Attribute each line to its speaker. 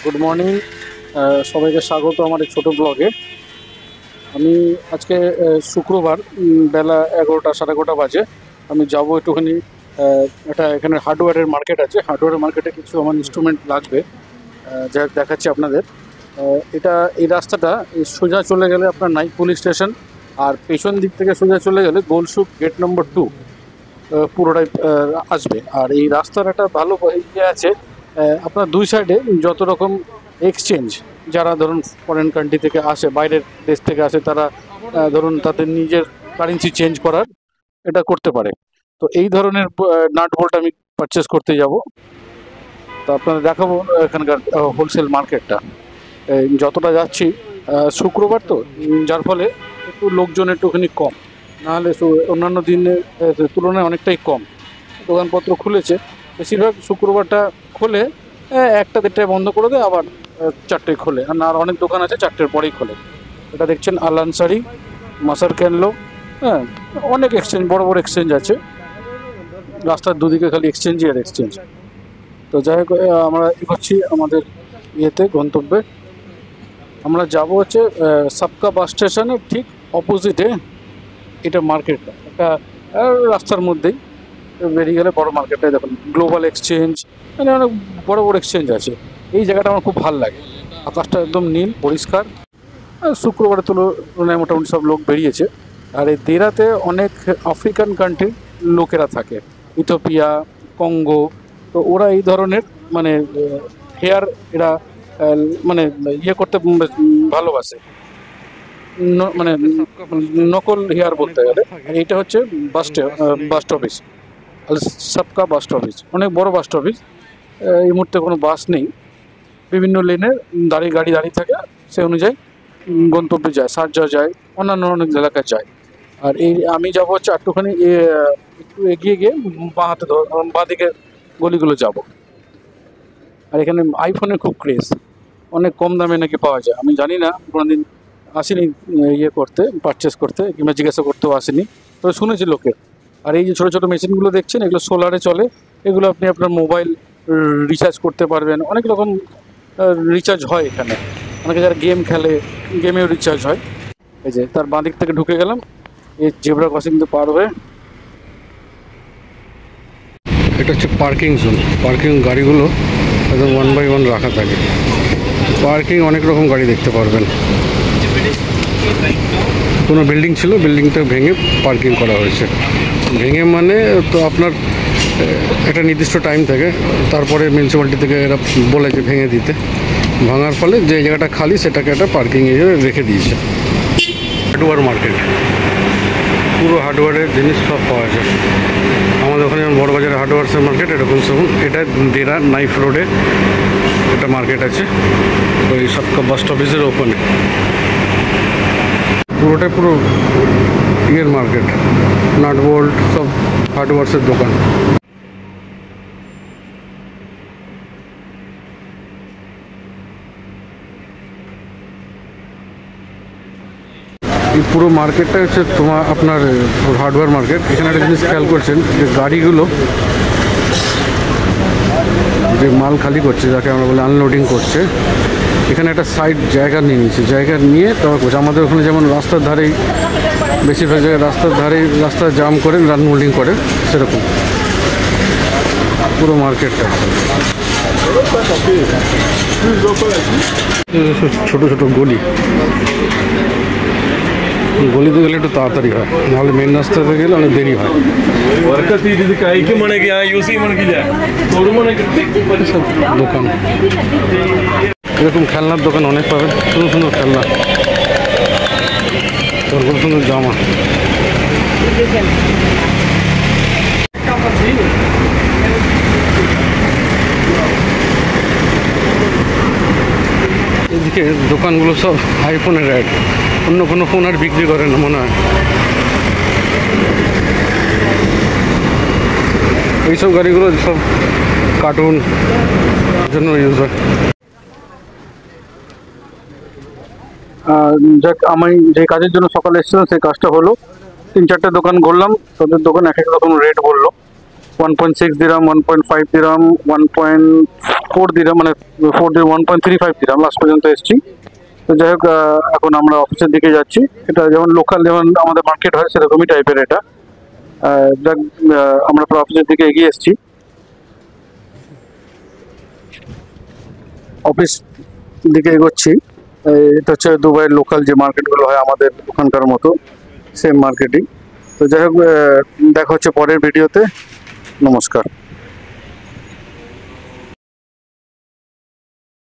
Speaker 1: Good morning, সবাইকে স্বাগত আমার এই ছোটো ব্লগে। আমি আজকে শুক্রবার বেলা 11টা 11:30 বাজে। আমি যাবো একটুখানি একটা এখানে হার্ডওয়্যারের মার্কেট আছে, হার্ডওয়্যারের মার্কেটে কিছু আমার ইনস্ট্রুমেন্ট লাগবে, যা দেখাচ্ছি আপনাদের। এটা এই রাস্তাটা সোজা চলে গেলে আপনার নাইক পুলিশ স্টেশন, আর পেছন দিক থেকে সোজা চলে গেলে গোলসুক গেট নম্বর 2 পুরোটাই আসবে। আর এই রাস্তার একটা ভালো ইয়ে আছে, আপনার দুই সাইডে যত রকম এক্সচেঞ্জ, যারা ধরুন ফরেন কান্ট্রি থেকে আসে, বাইরের দেশ থেকে আসে, তারা ধরুন তাদের নিজের কারেন্সি চেঞ্জ করার এটা করতে পারে। তো এই ধরনের নাট বোল্ট আমি পারচেস করতে যাব। তো আপনাদের দেখাবো এখানকার হোলসেল মার্কেটটা। যতটা যাচ্ছি শুক্রবার তো, যার ফলে একটু লোকজন একটুখানি কম, নাহলে অন্যান্য দিনের তুলনায় অনেকটাই কম দোকানপত্র খুলেছে। বেশিরভাগ শুক্রবারটা খোলে 1টা 1:30টায় বন্ধ করে দেয়, আবার 4টায় খোলে। আর অনেক দোকান আছে 4টের পরেই খোলে। এটা দেখছেন আল আনসারি, মাসার ক্যানলো, হ্যাঁ, অনেক এক্সচেঞ্জ, বড় বড় এক্সচেঞ্জ আছে। রাস্তার দুদিকে খালি এক্সচেঞ্জই আর এক্সচেঞ্জ। তো যাই হোক, আমরা এগোচ্ছি আমাদের ইয়েতে, গন্তব্যে। আমরা যাব হচ্ছে সাবকা বাস স্টেশনের ঠিক অপোজিটে এটা মার্কেটটা, একটা রাস্তার মধ্যেই বেরিয়ে গেলে বড় মার্কেটটাই দেখুন, গ্লোবাল এক্সচেঞ্জ, মানে অনেক বড় বড় এক্সচেঞ্জ আছে। এই জায়গাটা আমার খুব ভালো লাগে, আকাশটা একদম নীল পরিষ্কার। শুক্রবারের তুলনায় মোটামুটি সব লোক বেরিয়েছে। আর এই দেরাতে অনেক আফ্রিকান কান্ট্রির লোকেরা থাকে, ইথিওপিয়া, কঙ্গো। তো ওরা এই ধরনের মানে হেয়ার এরা মানে ইয়ে করতে ভালোবাসে, মানে নকল হেয়ার বলতে গেলে। এইটা হচ্ছে বাস অফিস, সাবকা বাস অফিস, অনেক বড় বাস অফিস। এই মুহূর্তে কোনো বাস নেই, বিভিন্ন লেনে গাড়ি দাঁড়িয়ে থাকে, সেই অনুযায়ী গন্তব্যে যায়, সারজা যায়, অন্যান্য অনেক এলাকায় যায়। আর এই আমি যাবো হচ্ছে একটুখানি একটু এগিয়ে গিয়ে বাঁ দিকে গলিগুলো যাব। আর এখানে আইফোনের খুব ক্রেজ, অনেক কম দামে নাকি পাওয়া যায়। আমি জানি না, কোনোদিন আসিনি ইয়ে করতে, পারচেস করতে, কিংবা জিজ্ঞাসা করতেও আসেনি, তবে শুনেছি লোকের। আর এই যে ছোটো ছোটো মেশিনগুলো দেখছেন, এগুলো সোলারে চলে। এগুলো আপনি আপনার মোবাইল রিচার্জ করতে পারবেন, অনেক রকম রিচার্জ হয় এখানে। অনেকে যারা গেম খেলে, গেমেও রিচার্জ হয়। এই যে তার বাঁ দিক থেকে ঢুকে গেলাম এই জেব্রা ক্রসিং পার হয়ে।
Speaker 2: এটা হচ্ছে পার্কিং জোন। পার্কিং গাড়িগুলো একদম 1 by 1 রাখা থাকে। পার্কিং অনেক রকম গাড়ি দেখতে পারবেন। কোনো বিল্ডিং ছিল, বিল্ডিংটা ভেঙে পার্কিং করা হয়েছে। ভেঙে মানে তো আপনার একটা নির্দিষ্ট টাইম থাকে, তারপরে মিউনিসিপ্যালিটি থেকে এরা বলে যে ভেঙে দিতে। ভাঙার ফলে যে জায়গাটা খালি সেটাকে একটা পার্কিং হিসেবে রেখে দিয়েছে। হার্ডওয়্যার মার্কেট, পুরো হার্ডওয়্যারের জিনিস সব পাওয়া যায়। আমাদের ওখানে যেমন বড়বাজারে হার্ডওয়্যার্সের মার্কেট, এরকম সেরকম এটা দেরা নাইফ রোডে একটা মার্কেট আছে, ওই সাবকা বাস অফিসের ওপেনে। পুরোটাই পুরো ইয়ের মার্কেট, নাট বোল্ট সব হার্ডওয়্যার্সের দোকান। এই পুরো মার্কেটটা হচ্ছে আপনার হার্ডওয়্যার মার্কেট। এখানে একটা জিনিস খেয়াল করছেন, যে গাড়িগুলো যে মাল খালি করছে, যাকে আমরা বলি আনলোডিং করছে, এখানে একটা সাইড জায়গা নিয়ে নিচ্ছে। জায়গা নিয়ে তারপর করছে। আমাদের ওখানে যেমন রাস্তার ধারেই, বেশিরভাগ জায়গায় রাস্তা জাম করে আনলোডিং করে, সেরকম পুরো মার্কেটটা। ছোটো ছোটো গলিতে গেলে একটু তাড়াতাড়ি হয়, নাহলে মেন রাস্তাতে গেলে অনেক দেরি হয়। দোকান, এরকম খেলনার দোকান অনেক পাবেন, সুন্দর সুন্দর খেলনা, সুন্দর সুন্দর জামা। এদিকে দোকানগুলো সব আইফোনের অ্যাড, অন্য কোনো ফোন আর বিক্রি করে না মনে হয়। এইসব গাড়িগুলো সব কার্টুন জন্য ইউজ হয়।
Speaker 1: যাক, আমি যে কাজের জন্য সকালে এসেছিলাম সেই কাজটা হলো। 3-4টে দোকান ঘুরলাম, তাদের দোকান এক এক রকম রেট বললো। 1.6 দিরাম, 1.5 দিরাম, 1.4 দিরাম, মানে 4 দিরাম, 1.35 দিরাম লাস্ট পর্যন্ত এসেছি। তো যাই হোক, এখন আমরা অফিসের দিকে যাচ্ছি। এটা যেমন লোকাল, যেমন আমাদের মার্কেট হয় সেরকমই টাইপের এটা। যাক, আমরা প্রায় অফিসের দিকে এগিয়ে এসেছি। অফিস দিকে এগোচ্ছি। এটা হচ্ছে দুবাইয়ের লোকাল যে মার্কেটগুলো হয় আমাদের ওখানকার মতো, সেম মার্কেটই। তো যাই হোক, দেখা হচ্ছে পরের ভিডিওতে। নমস্কার।